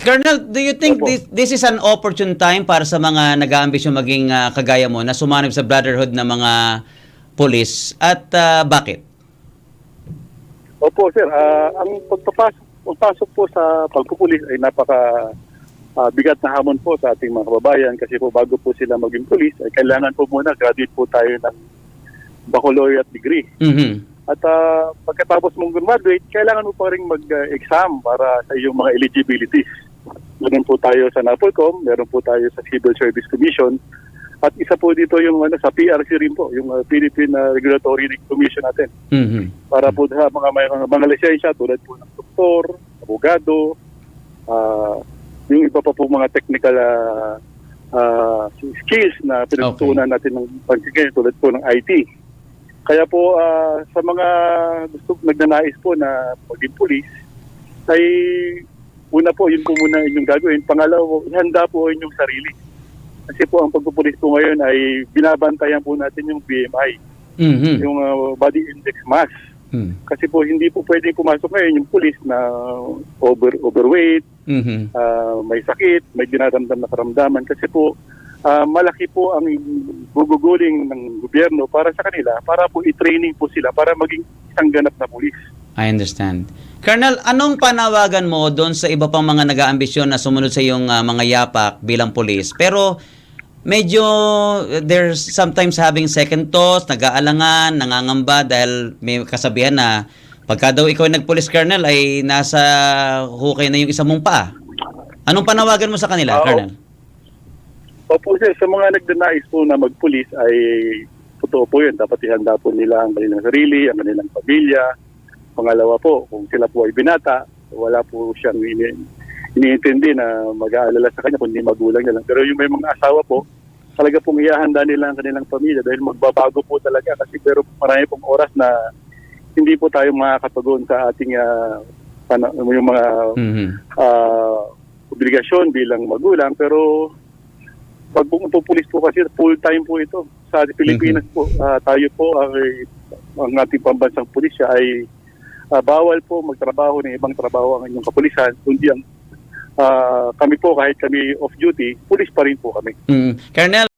Colonel, do you think Opo. this is an opportune time para sa mga nag-aambisyon maging kagaya mo na sumanib sa brotherhood ng mga pulis? At bakit? Opo, sir. Ang pagpasok po sa pagpupulis ay bigat na hamon po sa ating mga kababayan kasi po bago po sila maging pulis ay kailangan po muna graduate po tayo ng baccalaureate degree. Mhm. At pagkatapos mong graduate, kailangan mo pa rin mag-exam para sa iyong mga eligibilities. Meron po tayo sa NAPOLCOM, meron po tayo sa Civil Service Commission, at isa po dito yung sa PRC rin po, yung Philippine Regulatory Commission natin. Mhm. Para po sa mga lisensya tulad po ng doktor, abogado, yung iba pa po mga technical skills na pinagtutunan natin ng pagkikita tulad po ng IT. Kaya po sa mga nagnanais po na maging pulis, ay una po, yun po muna inyong gagawin. Pangalawa, ihanda po inyong sarili. Kasi po ang pagpupulis po ngayon ay binabantayan po natin yung BMI, Mhm. yung body index mass. Mhm. Kasi po hindi po pwedeng pumasok ngayon yung pulis na overweight, Mhm. may sakit, may dinadamdam na karamdaman. Kasi po malaki po ang guguguling ng gobyerno para sa kanila, para po i-training po sila para maging isang ganap na pulis. I understand. Colonel, anong panawagan mo doon sa iba pang mga nag-aambisyon na sumunod sa iyong mga yapak bilang pulis? Pero medyo there's sometimes having second thoughts, nag-aalangan, nangangamba dahil may kasabihan na pagka daw ikaw ay nagpulis, Colonel, ay nasa hukay na yung isa mong paa. Anong panawagan mo sa kanila, Colonel? Opo, sir, sa mga nagnanais po na magpulis ay totoo po yun. Dapat ihanda po nila ang kanilang sarili, ang kanilang pamilya. Pangalawa po, kung sila po ay binata, wala po siyang iniintindi na mag-aalala sa kanya kundi magulang niya lang. Pero yung may mga asawa po, talaga pong ihahanda nila ang kanilang pamilya dahil magbabago po talaga kasi pero marami pong oras na hindi po tayo makakatugon sa ating yung mga obligasyon bilang magulang. Pero pag pupulis po kasi full time po ito. Sa Pilipinas po, tayo po ang ating pambansang pulisya ay bawal po magtrabaho ng ibang trabaho ang inyong kapulisan, kundi ang kami po kahit kami off duty, pulis pa rin po kami. Colonel,